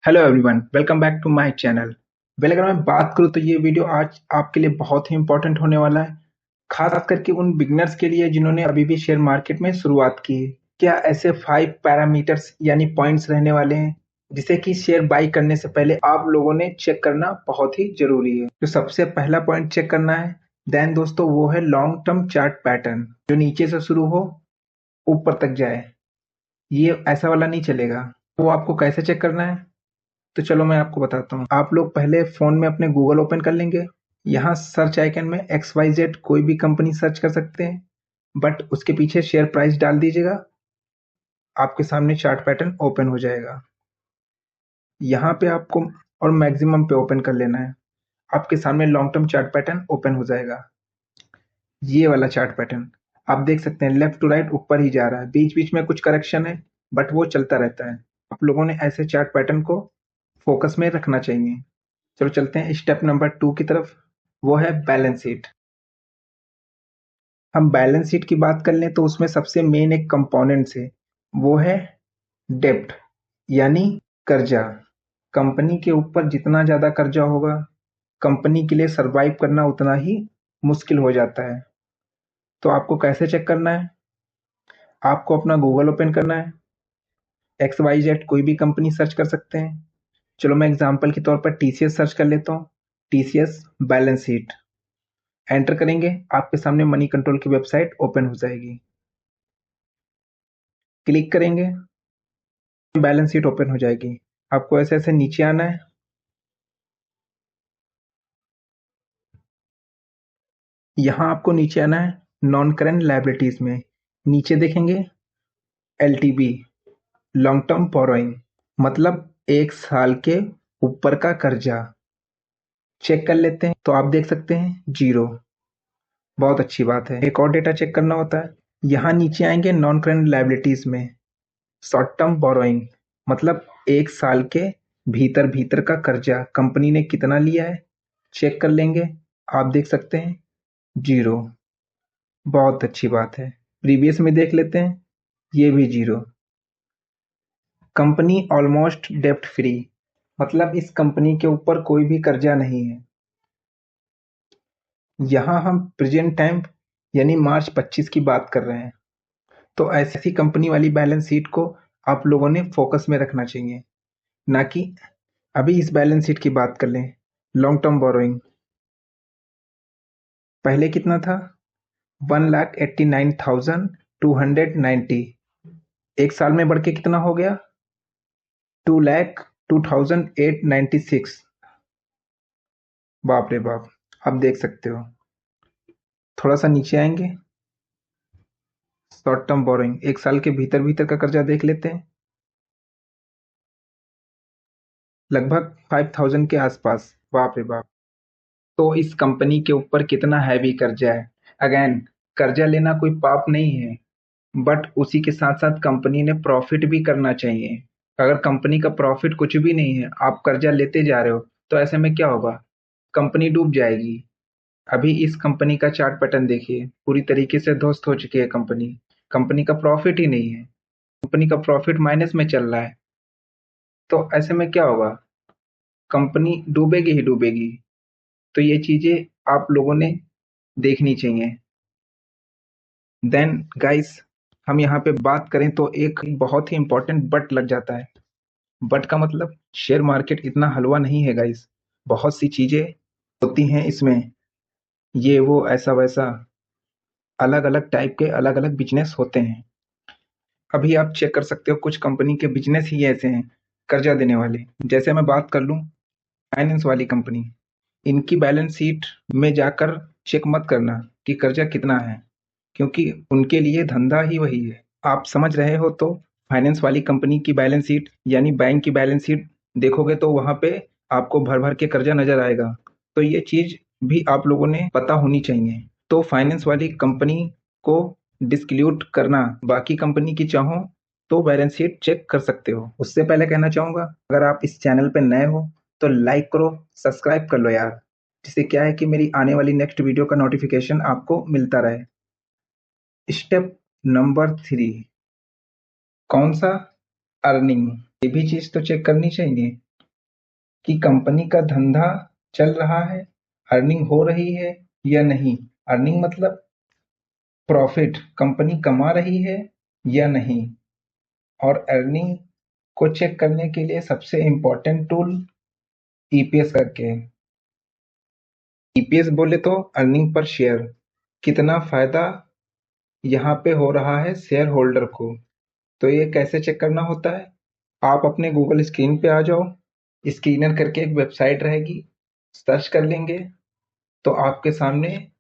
Hello everyone, welcome back to my channel. अगर मैं बात करूँ तो ये वीडियो आज आपके लिए बहुत ही इंपॉर्टेंट होने वाला है, खास करके उन बिगनर्स के लिए जिन्होंने अभी भी शेयर मार्केट में शुरुआत की है। क्या ऐसे 5 पैरामीटर्स यानी पॉइंट्स रहने वाले हैं जिसे कि शेयर बाई करने से पहले आप लोगों ने चेक करना बहुत ही जरूरी है। तो सबसे पहला पॉइंट चेक करना है देन दोस्तों, वो है लॉन्ग टर्म चार्ट पैटर्न, जो नीचे से शुरू हो ऊपर तक जाए। ये ऐसा वाला नहीं चलेगा। वो आपको कैसे चेक करना है तो चलो मैं आपको बताता हूँ। आप लोग पहले फोन में अपने गूगल ओपन कर लेंगे। यहाँ सर्च आइकन में XYZ कोई भी कंपनी सर्च कर सकते हैं, बट उसके पीछे शेयर प्राइस डाल दीजिएगा। आपके सामने चार्ट पैटर्न ओपन हो जाएगा। यहाँ पे आपको और मैक्सिमम पे ओपन कर लेना है। आपके सामने long term chart pattern open हो जाएगा। ये वाला चार्ट पैटर्न आप देख सकते हैं, लेफ्ट टू राइट ऊपर ही जा रहा है, बीच बीच में कुछ करेक्शन है बट वो चलता रहता है। आप लोगों ने ऐसे चार्ट पैटर्न को फोकस में रखना चाहिए। चलो चलते हैं स्टेप नंबर 2 की तरफ, वो है बैलेंस शीट। हम बैलेंस शीट की बात कर लें तो उसमें सबसे मेन एक कंपोनेंट्स है, वो है डेब्ट यानी कर्जा। कंपनी के ऊपर जितना ज्यादा कर्जा होगा, कंपनी के लिए सरवाइव करना उतना ही मुश्किल हो जाता है। तो आपको कैसे चेक करना है? आपको अपना गूगल ओपन करना है। XYZ कोई भी कंपनी सर्च कर सकते हैं। चलो मैं एग्जांपल के तौर पर TCS सर्च कर लेता हूँ। TCS बैलेंस शीट एंटर करेंगे, आपके सामने मनी कंट्रोल की वेबसाइट ओपन हो जाएगी। क्लिक करेंगे, बैलेंस शीट ओपन हो जाएगी। आपको ऐसे ऐसे नीचे आना है। यहाँ आपको नीचे आना है नॉन करेंट लायबिलिटीज में। नीचे देखेंगे LTB, लॉन्ग टर्म बोरोइंग, मतलब 1 साल के ऊपर का कर्जा। चेक कर लेते हैं तो आप देख सकते हैं 0। बहुत अच्छी बात है। एक और डेटा चेक करना होता है। यहाँ नीचे आएंगे नॉन करेंट लायबिलिटीज में, शॉर्ट टर्म बोरोइंग, मतलब 1 साल के भीतर भीतर का कर्जा कंपनी ने कितना लिया है चेक कर लेंगे। आप देख सकते हैं 0। बहुत अच्छी बात है। प्रीवियस में देख लेते हैं, ये भी 0। कंपनी ऑलमोस्ट डेब्ट फ्री, मतलब इस कंपनी के ऊपर कोई भी कर्जा नहीं है। यहाँ हम प्रेजेंट टाइम यानी मार्च 25 की बात कर रहे हैं। तो ऐसी कंपनी वाली बैलेंस शीट को आप लोगों ने फोकस में रखना चाहिए, ना कि अभी इस बैलेंस शीट की बात कर लें। लॉन्ग टर्म बोरोइंग पहले कितना था? 1,89,290। 1 साल में बढ़ के कितना हो गया? 2,02,896। बाप रे बाप। आप देख सकते हो। थोड़ा सा नीचे आएंगे, शॉर्ट टर्म बोरोइंग 1 साल के भीतर भीतर का कर्जा देख लेते हैं, लगभग 5,000 के आसपास। बाप रे बाप। तो इस कंपनी के ऊपर कितना हैवी कर्जा है। अगेन, कर्जा लेना कोई पाप नहीं है, बट उसी के साथ साथ कंपनी ने प्रॉफिट भी करना चाहिए। अगर कंपनी का प्रॉफिट कुछ भी नहीं है, आप कर्जा लेते जा रहे हो, तो ऐसे में क्या होगा? कंपनी डूब जाएगी। अभी इस कंपनी का चार्ट पैटर्न देखिए, पूरी तरीके से ध्वस्त हो चुकी है कंपनी। कंपनी का प्रॉफिट ही नहीं है, कंपनी का प्रॉफिट माइनस में चल रहा है। तो ऐसे में क्या होगा? कंपनी डूबेगी ही डूबेगी। तो ये चीजें आप लोगों ने देखनी चाहिए। देन गाइस, हम यहाँ पे बात करें तो एक बहुत ही इंपॉर्टेंट बट लग जाता है। बट का मतलब शेयर मार्केट इतना हलवा नहीं है गाइस। बहुत सी चीजें होती हैं इसमें, ये वो ऐसा वैसा, अलग अलग टाइप के अलग अलग बिजनेस होते हैं। अभी आप चेक कर सकते हो, कुछ कंपनी के बिजनेस ही ऐसे हैं कर्जा देने वाले। जैसे मैं बात कर लूं फाइनेंस वाली कंपनी, इनकी बैलेंस शीट में जाकर चेक मत करना कि कर्जा कितना है, क्योंकि उनके लिए धंधा ही वही है। आप समझ रहे हो? तो फाइनेंस वाली कंपनी की बैलेंस शीट यानी बैंक की बैलेंस शीट देखोगे तो वहां पे आपको भर भर के कर्जा नजर आएगा। तो ये चीज भी आप लोगों ने पता होनी चाहिए। तो फाइनेंस वाली कंपनी को डिस्क्लूड करना, बाकी कंपनी की चाहो तो बैलेंस शीट चेक कर सकते हो। उससे पहले कहना चाहूंगा, अगर आप इस चैनल पे नए हो तो लाइक करो, सब्सक्राइब कर लो यार, जिससे क्या है कि मेरी आने वाली नेक्स्ट वीडियो का नोटिफिकेशन आपको मिलता रहे। स्टेप नंबर 3, कौन सा? अर्निंग। ये भी चीज तो चेक करनी चाहिए। कि कंपनी का धंधा चल रहा है, अर्निंग हो रही है या नहीं। अर्निंग मतलब प्रॉफिट, कंपनी कमा रही है या नहीं। और अर्निंग को चेक करने के लिए सबसे इम्पोर्टेंट टूल ईपीएस करके है। ईपीएस बोले तो अर्निंग पर शेयर, कितना फायदा यहाँ पे हो रहा है शेयर होल्डर को। तो ये कैसे चेक करना होता है, आप अपने गूगल स्क्रीन पे आ जाओ, स्क्रीनर करके एक वेबसाइट रहेगी, सर्च कर लेंगे तो आपके सामने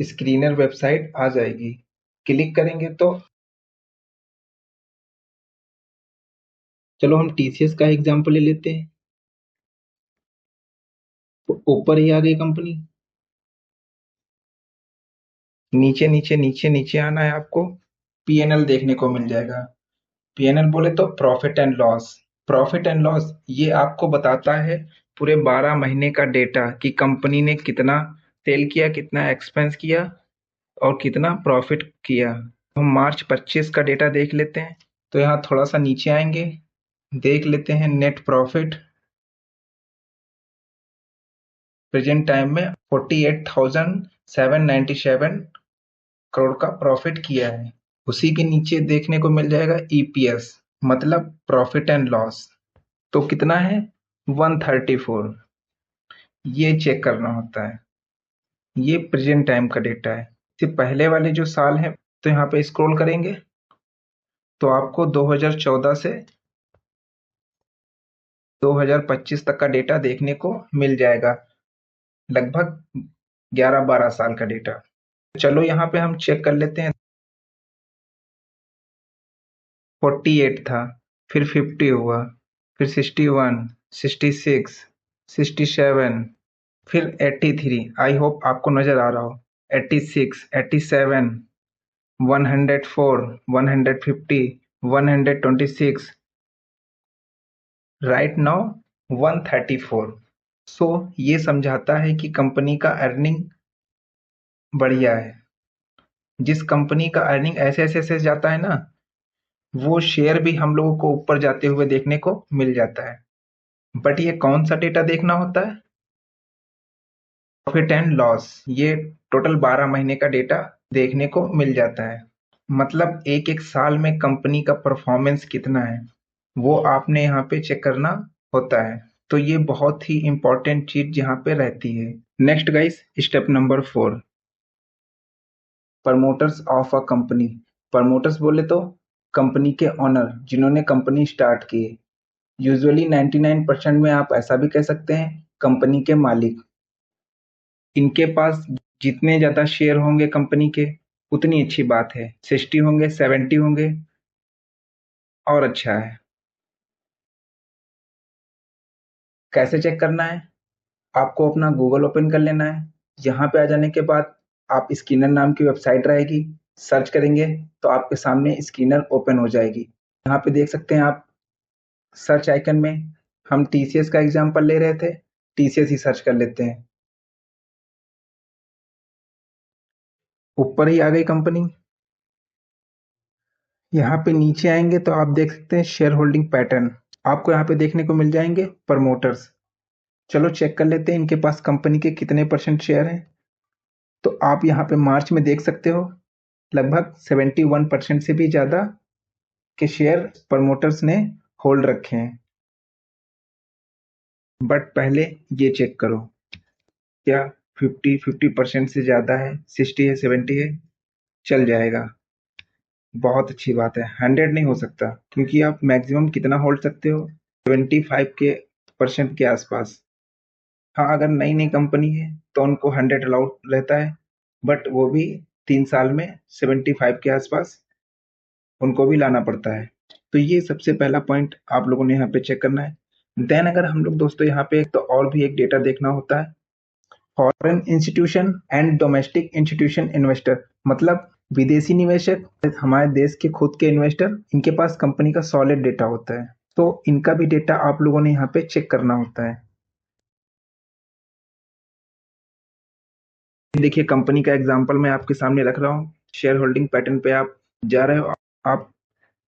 स्क्रीनर वेबसाइट आ जाएगी। क्लिक करेंगे तो चलो हम टीसीएस का एग्जांपल ले लेते हैं। तो ऊपर ही आ गई कंपनी, नीचे नीचे नीचे नीचे आना है आपको, पीएनएल देखने को मिल जाएगा। पीएनएल बोले तो profit and loss. Profit and loss ये आपको बताता है पूरे 12 महीने का डेटा कि कंपनी ने कितना सेल किया, कितना एक्सपेंस किया और कितना प्रॉफिट किया। हम मार्च 25 का डेटा देख लेते हैं। तो यहाँ थोड़ा सा नीचे आएंगे, देख लेते हैं नेट प्रॉफिट। प्रेजेंट टाइम में 48,797 करोड़ का प्रॉफिट किया है। उसी के नीचे देखने को मिल जाएगा ईपीएस, मतलब प्रॉफिट एंड लॉस। तो कितना है, 134। ये चेक करना होता है। ये प्रेजेंट टाइम का डेटा है। इससे पहले वाले जो साल हैं, तो यहाँ पे स्क्रॉल करेंगे तो आपको 2014 से 2025 तक का डेटा देखने को मिल जाएगा, लगभग 11-12 साल का डेटा। चलो यहाँ पे हम चेक कर लेते हैं। 48 था, फिर 50 हुआ, फिर 61, 66, 67, फिर 83। आई होप आपको नजर आ रहा हो। 86, 87, 104, 150, 126, राइट नाउ 134। सो ये समझाता है कि कंपनी का अर्निंग बढ़िया है। जिस कंपनी का अर्निंग ऐसे ऐसे ऐसे जाता है ना, वो शेयर भी हम लोगों को ऊपर जाते हुए देखने को मिल जाता है। बट ये कौन सा डेटा देखना होता है, प्रॉफिट एंड लॉस। ये टोटल 12 महीने का डेटा देखने को मिल जाता है। मतलब एक एक साल में कंपनी का परफॉर्मेंस कितना है, वो आपने यहाँ पे चेक करना होता है। तो ये बहुत ही इंपॉर्टेंट चीज यहाँ पे रहती है। Next guys, step number 4, promoters of a company. Promoters बोले तो कंपनी के ऑनर, जिन्होंने कंपनी स्टार्ट की है। यूजुअली 99% में आप ऐसा भी कह सकते हैं कंपनी के मालिक। इनके पास जितने ज्यादा शेयर होंगे कंपनी के, उतनी अच्छी बात है। 60 होंगे, 70 होंगे और अच्छा है। कैसे चेक करना है, आपको अपना गूगल ओपन कर लेना है। यहाँ पे आ जाने के बाद आप स्किनर नाम की वेबसाइट रहेगी, सर्च करेंगे तो आपके सामने स्किनर ओपन हो जाएगी। यहाँ पे देख सकते हैं आप सर्च आइकन में, हम टीसीएस का एग्जांपल ले रहे थे, टीसीएस ही सर्च कर लेते हैं। ऊपर ही आ गई कंपनी। यहाँ पे नीचे आएंगे तो आप देख सकते हैं शेयर होल्डिंग पैटर्न, आपको यहाँ पे देखने को मिल जाएंगे प्रमोटर्स। चलो चेक कर लेते हैं इनके पास कंपनी के कितने परसेंट शेयर हैं। तो आप यहाँ पे मार्च में देख सकते हो लगभग 71% से भी ज्यादा के शेयर प्रमोटर्स ने होल्ड रखे हैं। बट पहले ये चेक करो, क्या 50% से ज्यादा है, 60 है, 70 है, चल जाएगा। बहुत अच्छी बात है। 100 नहीं हो सकता, क्योंकि आप मैक्सिमम कितना होल्ड सकते हो, 25 के परसेंट के आसपास। हाँ, अगर नई नई कंपनी है तो उनको 100 अलाउड रहता है, बट वो भी 3 साल में 75 के आसपास उनको भी लाना पड़ता है। तो ये सबसे पहला पॉइंट आप लोगों ने यहाँ पे चेक करना है। देन अगर हम लोग दोस्तों यहाँ पे तो और भी एक डेटा देखना होता है, foreign institution and domestic institution investor, मतलब विदेशी निवेशक, हमारे देश के खुद के इन्वेस्टर, इनके पास कंपनी का सॉलिड डेटा होता है। तो इनका भी डेटा आप लोगों ने यहाँ पे चेक करना होता है। देखिए कंपनी का एग्जांपल मैं आपके सामने रख रहा हूँ। शेयर होल्डिंग पैटर्न पे आप जा रहे हो, आप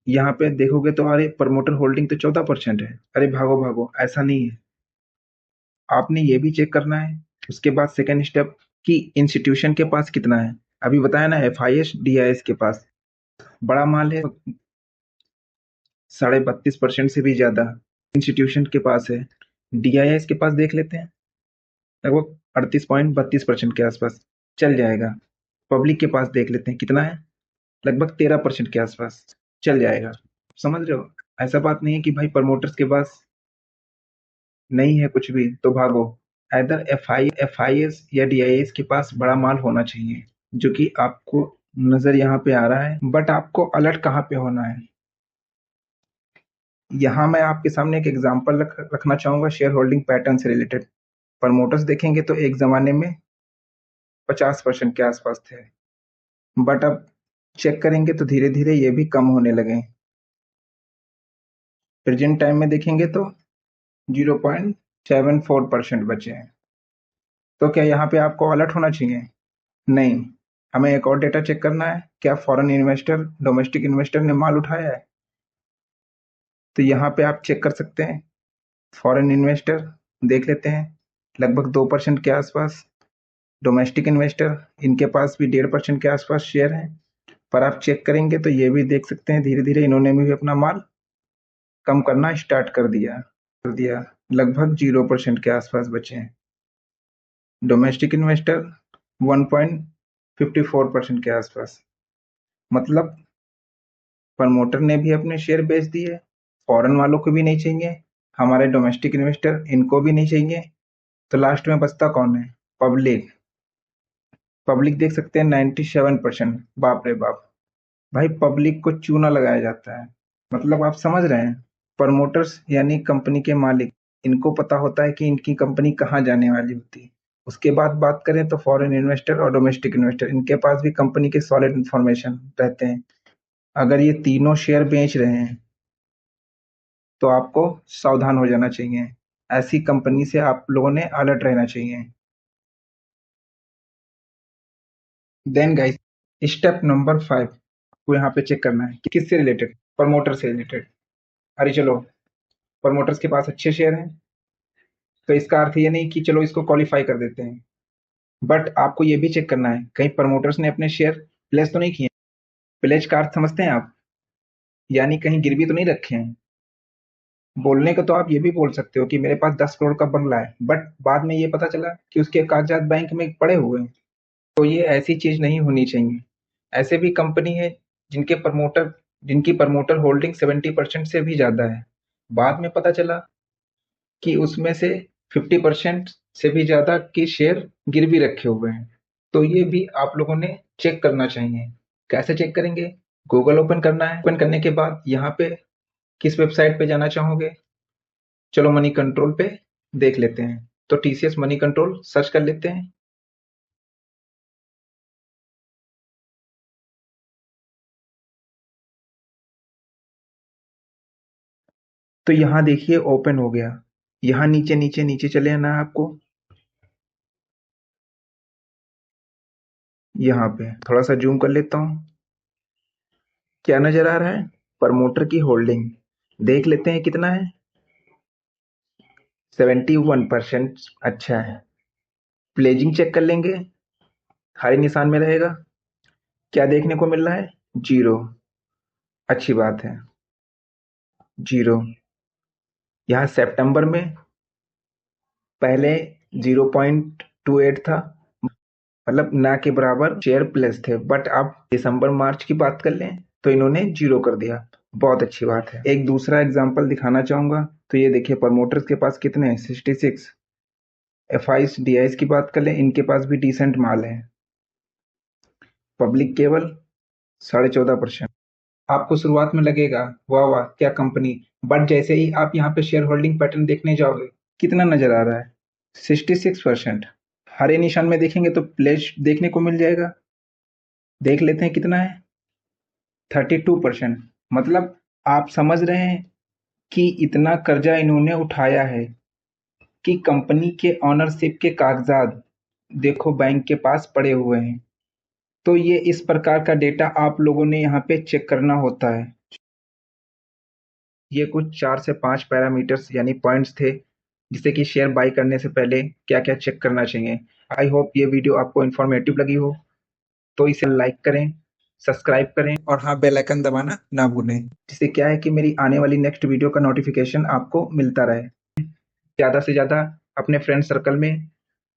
यहाँ पे देखोगे तो अरे प्रमोटर होल्डिंग तो 14% है, अरे भागो भागो, ऐसा नहीं है। आपने ये भी चेक करना है। उसके बाद सेकेंड स्टेप कि इंस्टीट्यूशन के पास कितना है। अभी बताया ना, FIS DIS के पास बड़ा माल है, 32.5% से भी ज्यादा इंस्टीट्यूशन के पास है। DIS के पास देख लेते हैं, लगभग 38.32% के आसपास चल जाएगा। पब्लिक के पास देख लेते हैं कितना है, लगभग 13% के आसपास चल जाएगा। समझ रहे हो, ऐसा बात नहीं है कि भाई प्रमोटर्स के पास नहीं है कुछ भी तो भागो। इधर FIS या DIS के पास बड़ा माल होना चाहिए, जो कि आपको नजर यहाँ पे आ रहा है। बट आपको अलर्ट कहाँ पे होना है, यहाँ मैं आपके सामने एक एग्जांपल रखना चाहूंगा शेयर होल्डिंग पैटर्न से रिलेटेड। प्रमोटर्स देखेंगे तो एक जमाने में 50% के आसपास थे, बट अब चेक करेंगे तो धीरे धीरे ये भी कम होने लगे। प्रेजेंट टाइम में देखेंगे तो 0.74% बचे हैं। तो क्या यहाँ पे आपको अलर्ट होना चाहिए? नहीं, हमें एक और डेटा चेक करना है, क्या फॉरेन इन्वेस्टर डोमेस्टिक इन्वेस्टर ने माल उठाया है। तो यहाँ पे आप चेक कर सकते हैं, फॉरेन इन्वेस्टर देख लेते हैं, लगभग 2% के आसपास। डोमेस्टिक इन्वेस्टर, इनके पास भी 1.5% के आसपास शेयर है। पर आप चेक करेंगे तो ये भी देख सकते हैं धीरे धीरे इन्होंने भी अपना माल कम करना स्टार्ट कर दिया। लगभग 0% के आसपास बचे हैं। डोमेस्टिक इन्वेस्टर 1.54% के आसपास। मतलब प्रमोटर ने भी अपने शेयर बेच दिए, फॉरेन वालों को भी नहीं चाहिए, हमारे डोमेस्टिक इन्वेस्टर इनको भी नहीं चाहिए। तो लास्ट में बचता कौन है? पब्लिक। पब्लिक देख सकते हैं 97%। बाप रे बाप, भाई पब्लिक को चूना लगाया जाता है। मतलब आप समझ रहे हैं, प्रमोटर्स यानी कंपनी के मालिक, इनको पता होता है कि इनकी कंपनी कहाँ जाने वाली होती है। उसके बाद बात करें तो फॉरेन इन्वेस्टर और डोमेस्टिक इन्वेस्टर, इनके पास भी कंपनी के सॉलिड इंफॉर्मेशन रहते हैं। अगर ये तीनों शेयर बेच रहे हैं तो आपको सावधान हो जाना चाहिए, ऐसी कंपनी से आप लोगों ने अलर्ट रहना चाहिए। देन गाइस, स्टेप नंबर 5 को यहाँ पे चेक करना है कि किससे रिलेटेड, प्रमोटर से रिलेटेड। अरे चलो, प्रमोटर्स के पास अच्छे शेयर हैं तो इसका अर्थ ये नहीं कि चलो इसको क्वालिफाई कर देते हैं। बट आपको ये भी चेक करना है कहीं प्रमोटर्स ने अपने शेयर प्लेस तो नहीं किए। प्लेज का अर्थ समझते हैं आप, यानी कहीं गिरवी तो नहीं रखे हैं। बोलने को तो आप ये भी बोल सकते हो कि मेरे पास 10 करोड़ का बंगला है, बट बाद में ये पता चला कि उसके कागजात बैंक में पड़े हुए हैं। तो ये ऐसी चीज नहीं होनी चाहिए। ऐसे भी कंपनी है जिनकी प्रमोटर होल्डिंग 70% से भी ज्यादा है, बाद में पता चला कि उसमें से 50% से भी ज्यादा के शेयर गिरवी रखे हुए हैं। तो ये भी आप लोगों ने चेक करना चाहिए। कैसे चेक करेंगे? गूगल ओपन करना है, ओपन करने के बाद यहाँ पे किस वेबसाइट पे जाना चाहोगे? चलो मनी कंट्रोल पे देख लेते हैं। तो TCS मनी कंट्रोल सर्च कर लेते हैं। तो यहाँ देखिए ओपन हो गया। यहाँ नीचे नीचे नीचे चले आना है आपको। यहाँ पे थोड़ा सा जूम कर लेता हूँ। क्या नजर आ रहा है? प्रमोटर की होल्डिंग देख लेते हैं कितना है। 71%। अच्छा है, प्लेजिंग चेक कर लेंगे, हरे निशान में रहेगा। क्या देखने को मिल रहा है? जीरो। अच्छी बात है, जीरो। यहाँ सितंबर में पहले 0.28 था, मतलब ना के बराबर शेयर प्लस थे। बट अब दिसंबर मार्च की बात कर लें तो इन्होंने जीरो कर दिया। बहुत अच्छी बात है। एक दूसरा एग्जांपल दिखाना चाहूंगा। तो ये देखिए प्रमोटर्स के पास कितने हैं, 66। FIS DIS की बात कर लें, इनके पास भी डिसेंट माल है। पब्लिक केवल 14.5%। आपको शुरुआत में लगेगा वाह वाह क्या कंपनी, बट जैसे ही आप यहाँ पे शेयर होल्डिंग पैटर्न देखने जाओगे, कितना नजर आ रहा है? 66%। हरे निशान में देखेंगे तो प्लेज देखने को मिल जाएगा। देख लेते हैं कितना है, 32%। मतलब आप समझ रहे हैं कि इतना कर्जा इन्होंने उठाया है कि कंपनी के ऑनरशिप के कागजात देखो बैंक के पास पड़े हुए हैं। तो ये इस प्रकार का डेटा आप लोगों ने यहाँ पे चेक करना होता है। ये कुछ 4 से 5 पैरामीटर्स यानी पॉइंट्स थे जिससे कि शेयर बाय करने से पहले क्या-क्या चेक करना चाहिए। आई होप ये वीडियो आपको इन्फॉर्मेटिव लगी हो, तो इसे लाइक करें, सब्सक्राइब करें और हाँ, बेल आइकन दबाना ना भूलें, जिससे क्या है कि मेरी आने वाली नेक्स्ट वीडियो का नोटिफिकेशन आपको मिलता रहे। ज़्यादा से ज़्यादा अपने फ्रेंड सर्कल में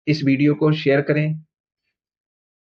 इस वीडियो को शेयर करें